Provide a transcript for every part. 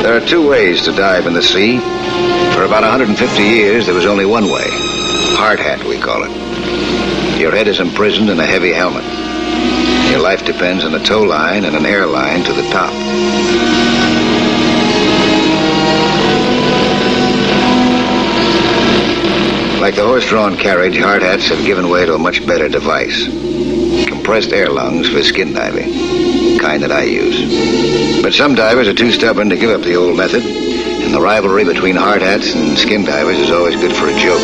There are two ways to dive in the sea. For about 150 years, there was only one way. Hard hat, we call it. Your head is imprisoned in a heavy helmet. Your life depends on a tow line and an air line to the top. Like the horse-drawn carriage, hard hats have given way to a much better device. Compressed air lungs for skin diving, the kind that I use. But some divers are too stubborn to give up the old method, and the rivalry between hard hats and skin divers is always good for a joke.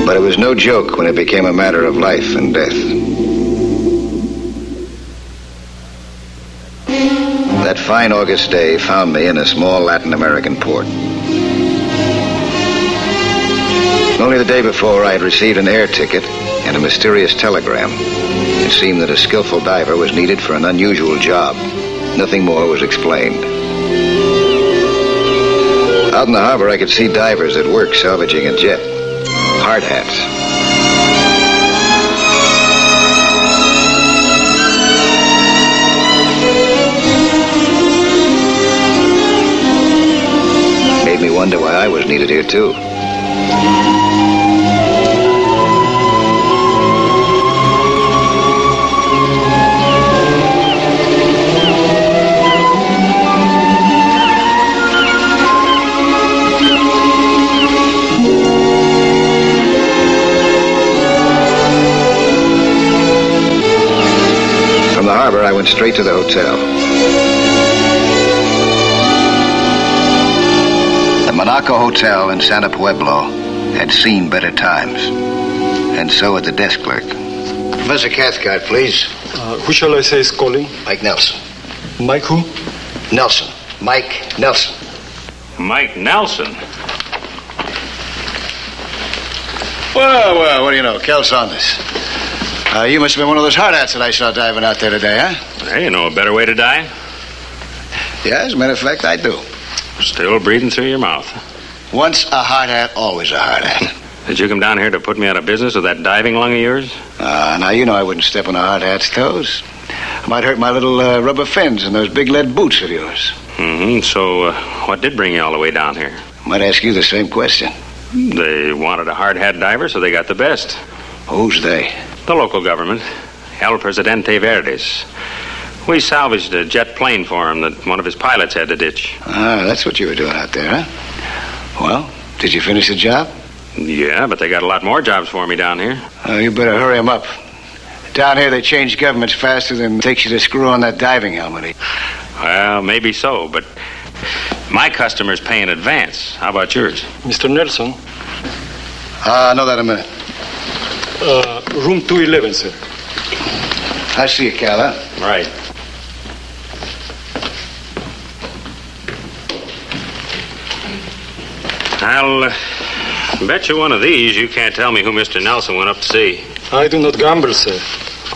But it was no joke when it became a matter of life and death. That fine August day found me in a small Latin American port. Only the day before, I had received an air ticket and a mysterious telegram. It seemed that a skillful diver was needed for an unusual job. Nothing more was explained. Out in the harbor, I could see divers at work salvaging a jet. Hard hats. Made me wonder why I was needed here, too. From the harbor, I went straight to the hotel. The Monaco Hotel in Santa Pueblo had seen better times. And so had the desk clerk. Professor Cathcart, please. Who shall I say is calling? Mike Nelson. Mike who? Nelson. Mike Nelson. Mike Nelson? Well, what do you know? Kel Saunders. You must have been one of those hard hats that I saw diving out there today, huh? Hey, you know a better way to die? Yeah, as a matter of fact, I do. Still breathing through your mouth. Once a hard hat, always a hard hat. Did you come down here to put me out of business with that diving lung of yours? Now you know I wouldn't step on a hard hat's toes. I might hurt my little rubber fins and those big lead boots of yours. So, what did bring you all the way down here? I might ask you the same question. They wanted a hard hat diver, so they got the best. Who's they? The local government. El Presidente Verdes. We salvaged a jet plane for him that one of his pilots had to ditch. That's what you were doing out there, huh? Well, did you finish the job? Yeah, but they got a lot more jobs for me down here. You better hurry them up. Down here, they change governments faster than it takes you to screw on that diving helmet. Well, maybe so, but my customers pay in advance. How about yours? Mr. Nelson? I know that in a minute. Room 211, sir. I see you, Cal, huh? Right. I'll bet you one of these you can't tell me who Mr. Nelson went up to see. I do not gamble, sir.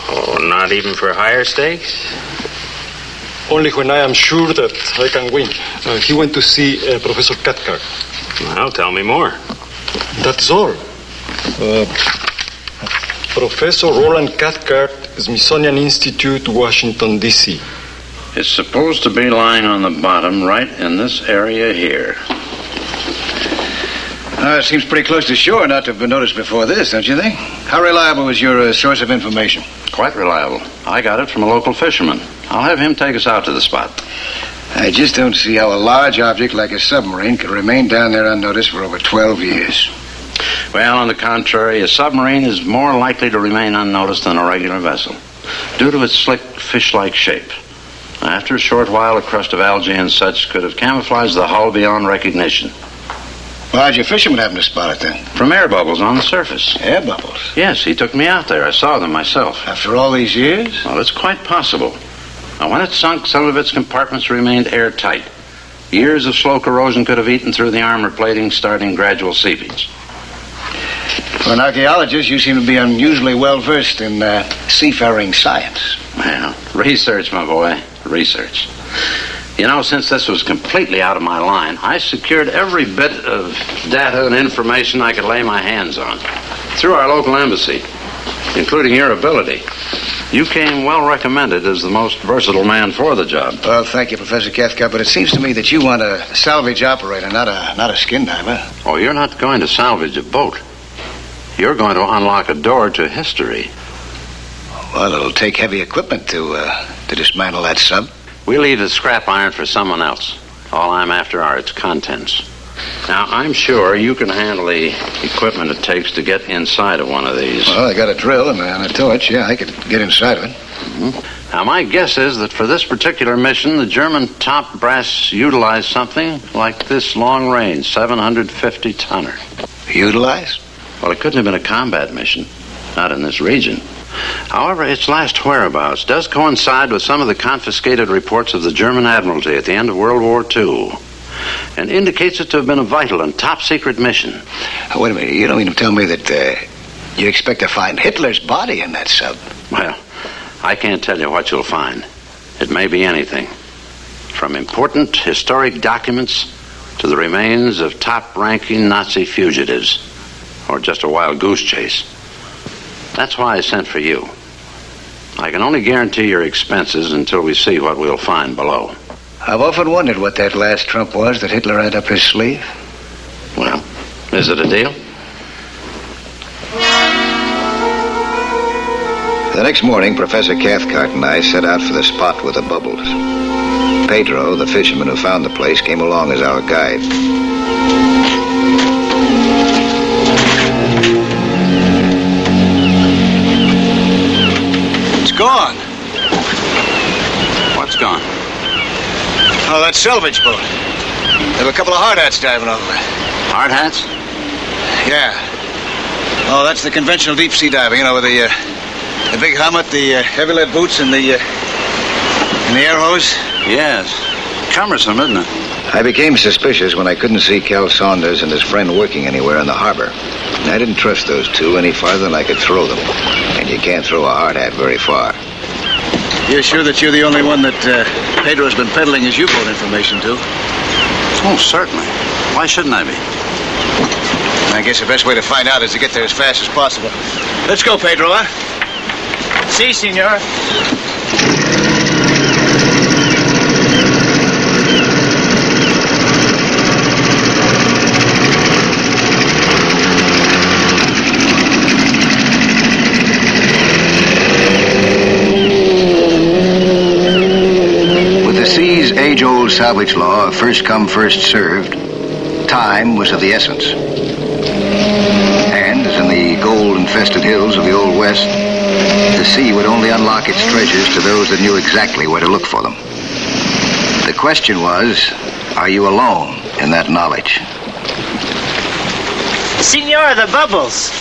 Oh, not even for higher stakes? Only when I am sure that I can win. He went to see Professor Cathcart. Well, tell me more. That's all. Professor Roland Cathcart, Smithsonian Institute, Washington, D.C. It's supposed to be lying on the bottom right in this area here. It seems pretty close to shore not to have been noticed before this, don't you think? How reliable is your source of information? Quite reliable. I got it from a local fisherman. I'll have him take us out to the spot. I just don't see how a large object like a submarine could remain down there unnoticed for over 12 years. Well, on the contrary, a submarine is more likely to remain unnoticed than a regular vessel, due to its slick, fish-like shape. After a short while, a crust of algae and such could have camouflaged the hull beyond recognition. Well, how'd your fisherman happen to spot it then? From air bubbles on the surface. Air bubbles? Yes, he took me out there. I saw them myself. After all these years? Well, it's quite possible. Now, when it sunk, some of its compartments remained airtight. Years of slow corrosion could have eaten through the armor plating, starting gradual seepage. For an archaeologist, you seem to be unusually well-versed in seafaring science. Well, research, my boy, research. You know, since this was completely out of my line, I secured every bit of data and information I could lay my hands on through our local embassy, including your ability. You came well recommended as the most versatile man for the job. Well, thank you, Professor Cathcart, but it seems to me that you want a salvage operator, not a skin diver. Oh, you're not going to salvage a boat. You're going to unlock a door to history. Well, it'll take heavy equipment to dismantle that sub. We leave the scrap iron for someone else. All I'm after are its contents. Now, I'm sure you can handle the equipment it takes to get inside of one of these. Well, I got a drill and a torch. Yeah, I could get inside of it. Mm-hmm. Now, my guess is that for this particular mission, the German top brass utilized something like this long-range 750-tonner. Utilized? Well, it couldn't have been a combat mission. Not in this region. However, its last whereabouts does coincide with some of the confiscated reports of the German Admiralty at the end of World War II, and indicates it to have been a vital and top-secret mission. Oh, wait a minute. You don't mean to tell me that you expect to find Hitler's body in that sub? Well, I can't tell you what you'll find. It may be anything, from important historic documents to the remains of top-ranking Nazi fugitives, or just a wild goose chase. That's why I sent for you. I can only guarantee your expenses until we see what we'll find below. I've often wondered what that last trump was that Hitler had up his sleeve. Well, is it a deal? The next morning, Professor Cathcart and I set out for the spot with the bubbles. Pedro, the fisherman who found the place, came along as our guide. Gone. What's gone? Oh, that salvage boat. There were a couple of hard hats diving over it. Hard hats? Yeah. Oh, that's the conventional deep sea diving, you know, with the big helmet, the heavy lead boots, and the air hose. Yes. Cumbersome, isn't it? I became suspicious when I couldn't see Cal Saunders and his friend working anywhere in the harbor. And I didn't trust those two any farther than I could throw them. And you can't throw a hard hat very far. You're sure that you're the only one that Pedro's been peddling his U-boat information to? Oh, certainly. Why shouldn't I be? I guess the best way to find out is to get there as fast as possible. Let's go, Pedro, huh? Si, senor. Age-old salvage law of first come, first served, time was of the essence. And, as in the gold-infested hills of the Old West, the sea would only unlock its treasures to those that knew exactly where to look for them. The question was, are you alone in that knowledge? Senor, the bubbles.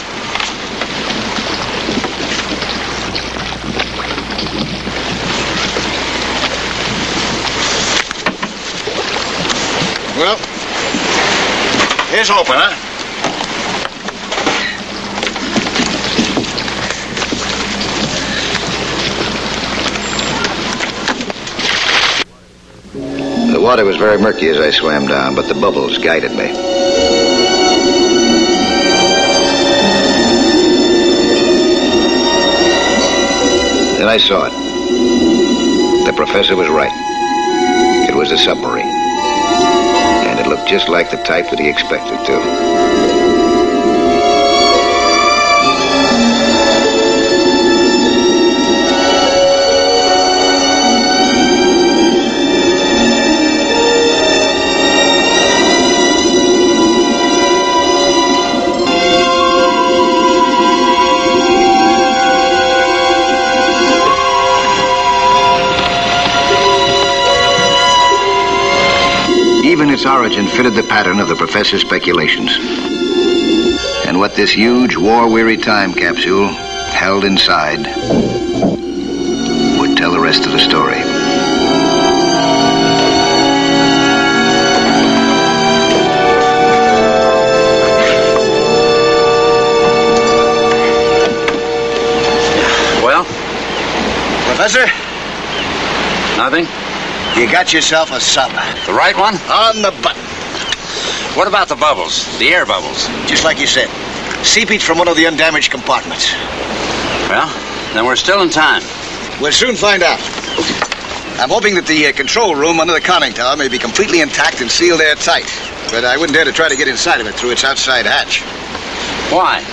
Well, here's hoping, huh? The water was very murky as I swam down, but the bubbles guided me. Then I saw it. The professor was right. It was a submarine. And it looked just like the type that he expected to. Even its origin fitted the pattern of the professor's speculations. And what this huge, war-weary time capsule held inside would tell the rest of the story. Nothing? You got yourself a sub. The right one? On the button. What about the bubbles? The air bubbles? Just like you said. Seepage from one of the undamaged compartments. Well, then we're still in time. We'll soon find out. I'm hoping that the control room under the conning tower may be completely intact and sealed airtight. But I wouldn't dare to try to get inside of it through its outside hatch. Why?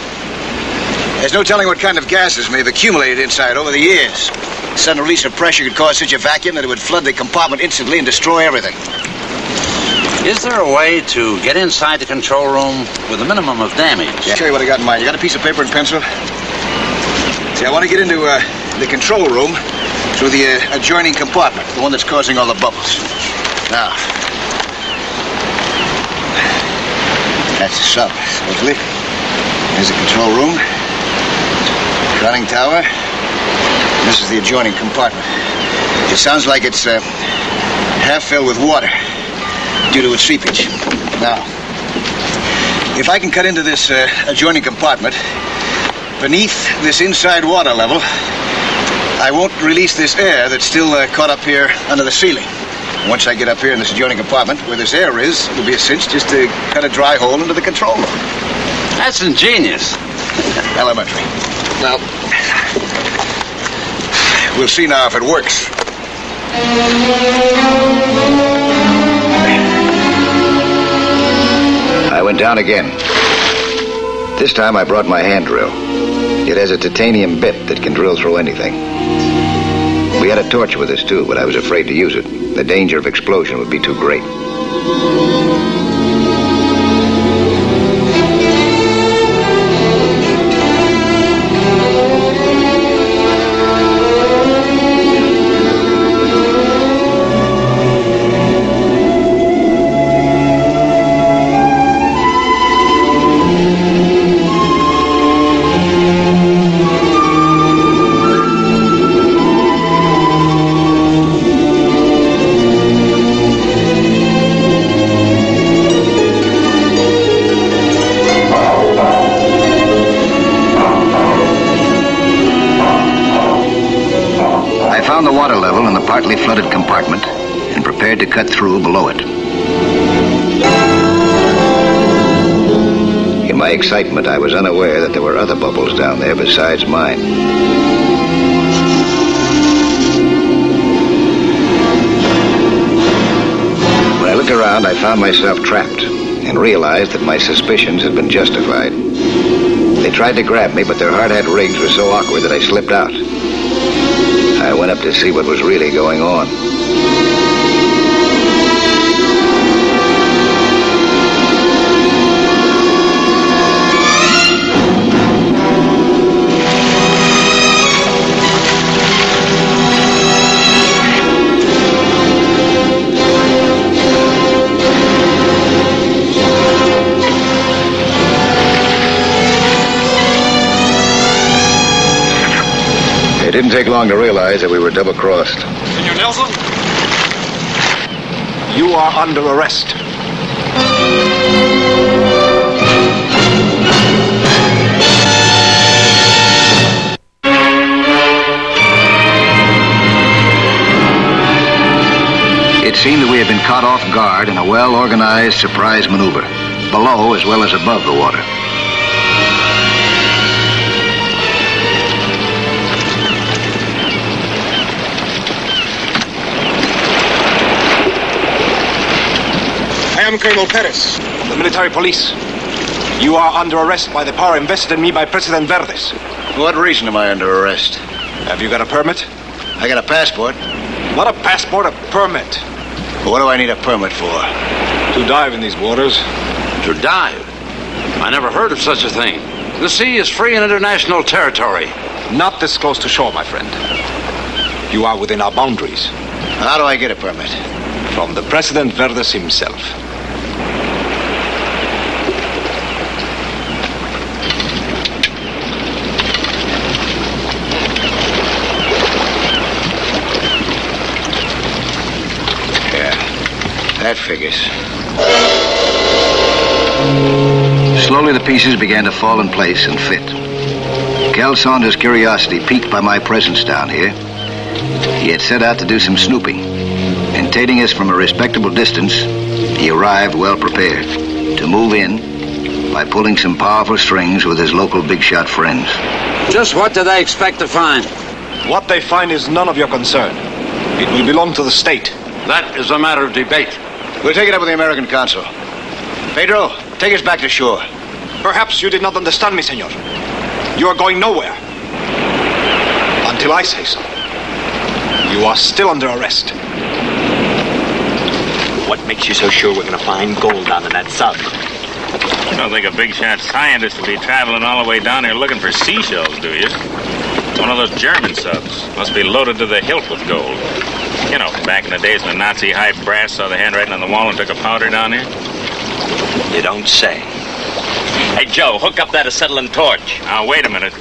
There's no telling what kind of gases may have accumulated inside over the years. A sudden release of pressure could cause such a vacuum that it would flood the compartment instantly and destroy everything. Is there a way to get inside the control room with a minimum of damage? Yeah, I'll show you what I got in mind. You got a piece of paper and pencil? See, I want to get into the control room through the adjoining compartment, the one that's causing all the bubbles. Now, that's the sub, supposedly. There's the control room, conning tower. This is the adjoining compartment. It sounds like it's half filled with water due to its seepage. Now, if I can cut into this adjoining compartment, beneath this inside water level, I won't release this air that's still caught up here under the ceiling. Once I get up here in this adjoining compartment where this air is, it'll be a cinch just to cut a dry hole into the control room. That's ingenious. Elementary. Well, we'll see now if it works. I went down again. This time I brought my hand drill. It has a titanium bit that can drill through anything. We had a torch with us, too, but I was afraid to use it. The danger of explosion would be too great. Partly flooded compartment and prepared to cut through below it. In my excitement, I was unaware that there were other bubbles down there besides mine. When I looked around, I found myself trapped and realized that my suspicions had been justified. They tried to grab me, but their hard-hat rigs were so awkward that I slipped out. I went up to see what was really going on. It didn't take long to realize that we were double-crossed. Senor Nelson, you are under arrest. It seemed that we had been caught off guard in a well-organized surprise maneuver, below as well as above the water. I am Colonel Perez, the military police. You are under arrest by the power invested in me by President Verdes. For what reason am I under arrest? Have you got a permit? I got a passport. Not a passport, a permit. What do I need a permit for? To dive in these waters. To dive? I never heard of such a thing. The sea is free and international territory. Not this close to shore, my friend. You are within our boundaries. How do I get a permit? From the President Verdes himself. That figures. Slowly the pieces began to fall in place and fit. Cal Saunders' curiosity piqued by my presence down here. He had set out to do some snooping, and taking us from a respectable distance, he arrived well prepared to move in by pulling some powerful strings with his local big shot friends. Just what do they expect to find? What they find is none of your concern. It will belong to the state. That is a matter of debate. We'll take it up with the American consul. Pedro, take us back to shore. Perhaps you did not understand me, senor. You are going nowhere. Until I say so. You are still under arrest. What makes you so sure we're going to find gold down in that sub? You don't think a big shot scientist will be traveling all the way down here looking for seashells, do you? One of those German subs. Must be loaded to the hilt with gold. You know, back in the days when the Nazi high brass saw the handwriting on the wall and took a powder down here. You don't say. Hey, Joe, hook up that acetylene torch. Now, wait a minute.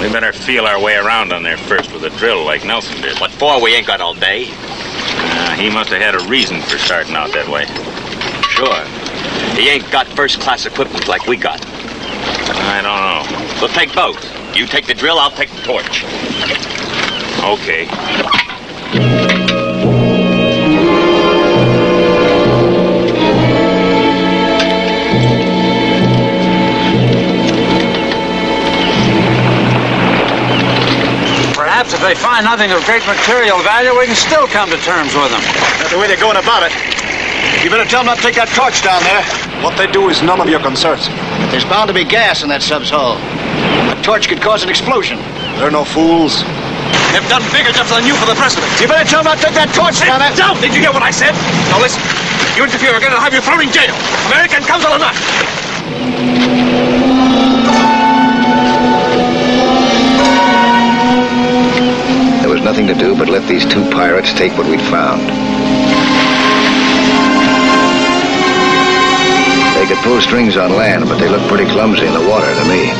We better feel our way around on there first with a drill like Nelson did. What for? We ain't got all day. He must have had a reason for starting out that way. Sure. He ain't got first-class equipment like we got. I don't know. We'll take both. You take the drill, I'll take the torch. Okay. Perhaps if they find nothing of great material value, we can still come to terms with them. That's the way they're going about it. You better tell them not to take that torch down there. What they do is none of your concerns. There's bound to be gas in that sub's hull. A torch could cause an explosion. They're no fools. They've done bigger jobs than you for the president. You better tell them not to take that torch down there. Down! Did you hear what I said? Now listen. You interfere again, I'll have you thrown in jail. American consul or not. There was nothing to do but let these two pirates take what we'd found. They could pull strings on land, but they looked pretty clumsy in the water to me.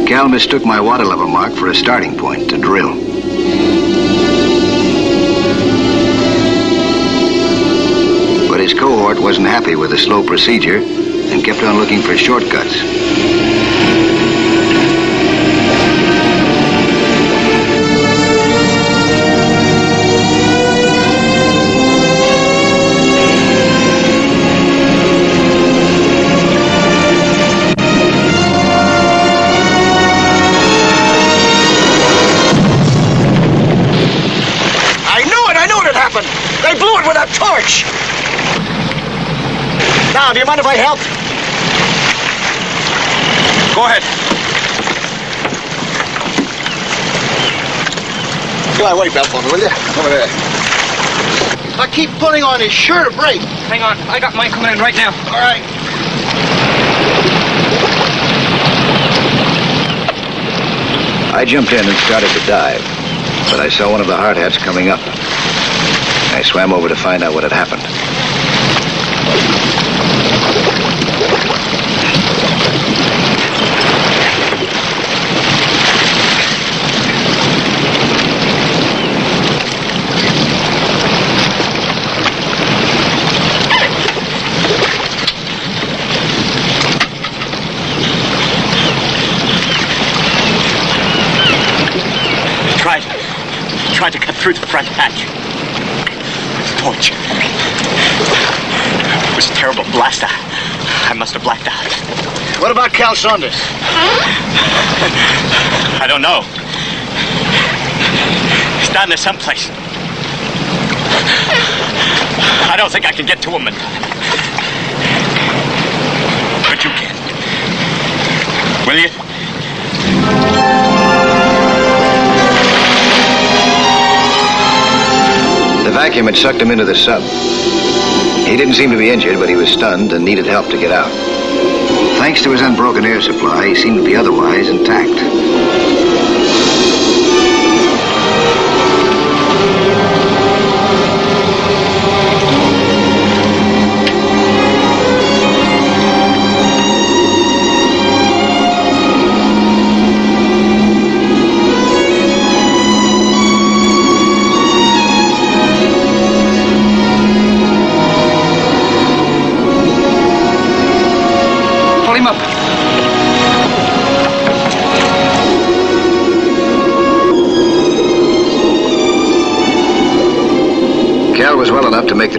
Cal mistook my water level mark for a starting point to drill. But his cohort wasn't happy with the slow procedure and kept on looking for shortcuts. They blew it with a torch! Now, do you mind if I help? Go ahead. Get my weight belt for me, will you? Over there. I keep pulling on his shirt to break. Hang on, I got mine coming in right now. All right. I jumped in and started to dive, but I saw one of the hard hats coming up. I swam over to find out what had happened. Tried to cut through the front hatch. Torch. It was a terrible blast. I must have blacked out. What about Cal Saunders? I don't know. He's down there someplace. I don't think I can get to him in time. But you can. Will you? The vacuum had sucked him into the sub. He didn't seem to be injured, but he was stunned and needed help to get out. Thanks to his unbroken air supply, he seemed to be otherwise intact.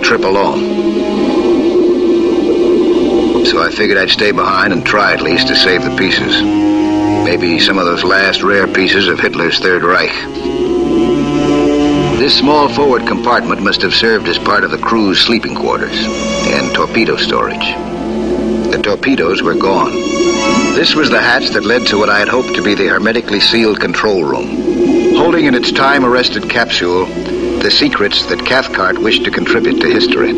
trip alone. So I figured I'd stay behind and try at least to save the pieces. Maybe some of those last rare pieces of Hitler's Third Reich. This small forward compartment must have served as part of the crew's sleeping quarters and torpedo storage. The torpedoes were gone. This was the hatch that led to what I had hoped to be the hermetically sealed control room, holding in its time-arrested capsule the secrets that Cathcart wished to contribute to history.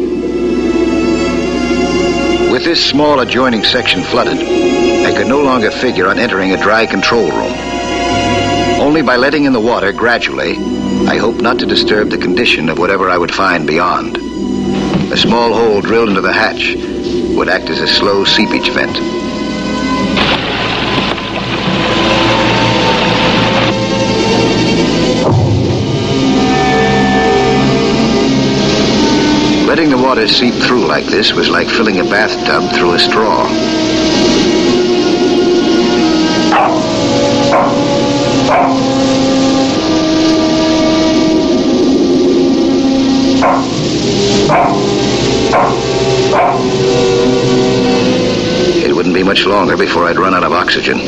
With this small adjoining section flooded, I could no longer figure on entering a dry control room. Only by letting in the water gradually, I hoped not to disturb the condition of whatever I would find beyond. A small hole drilled into the hatch would act as a slow seepage vent. Letting the water seep through like this was like filling a bathtub through a straw. It wouldn't be much longer before I'd run out of oxygen.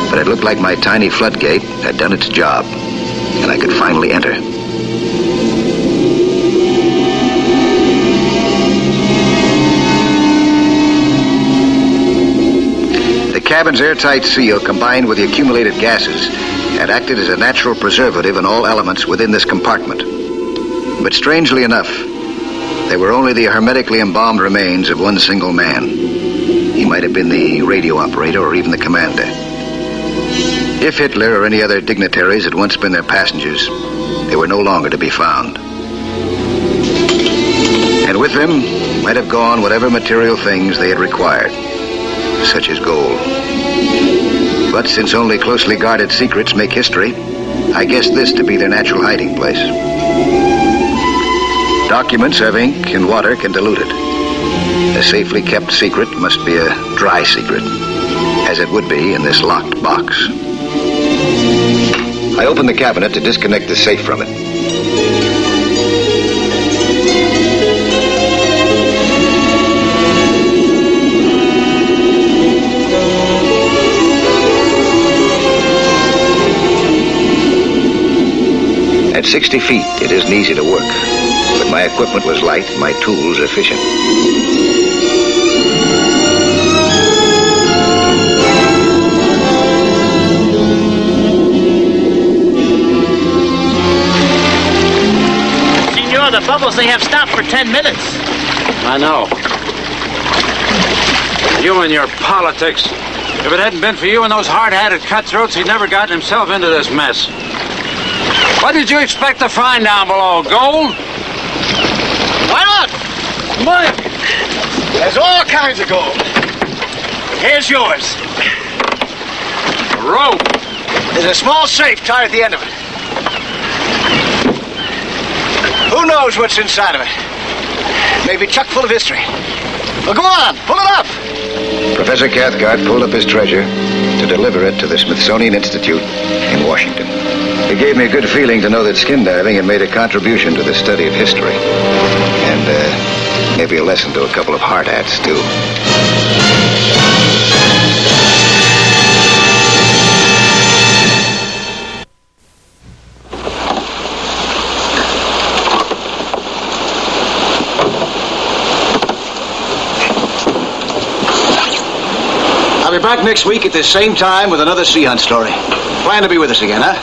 But it looked like my tiny floodgate had done its job, and I could finally enter. The cabin's airtight seal, combined with the accumulated gases, had acted as a natural preservative in all elements within this compartment. But strangely enough, they were only the hermetically embalmed remains of one single man. He might have been the radio operator or even the commander. If Hitler or any other dignitaries had once been their passengers, they were no longer to be found. And with them might have gone whatever material things they had required, such as gold. But since only closely guarded secrets make history, I guessed this to be their natural hiding place. Documents have ink and water can dilute it. A safely kept secret must be a dry secret, as it would be in this locked box. I opened the cabinet to disconnect the safe from it. At 60 feet, it isn't easy to work, but my equipment was light, my tools efficient. The bubbles, they have stopped for 10 minutes. I know. You and your politics. If it hadn't been for you and those hard-hatted cutthroats, he'd never gotten himself into this mess. What did you expect to find down below? Gold? Why not? Money. There's all kinds of gold. Here's yours. A rope. There's a small safe tied at the end of it. Who knows what's inside of it? Maybe chock full of history. Well, go on, pull it up. Professor Cathcart pulled up his treasure to deliver it to the Smithsonian Institute in Washington. It gave me a good feeling to know that skin diving had made a contribution to the study of history. And maybe a lesson to a couple of hard hats, too. I'll be back next week at this same time with another sea hunt story. Plan to be with us again, huh?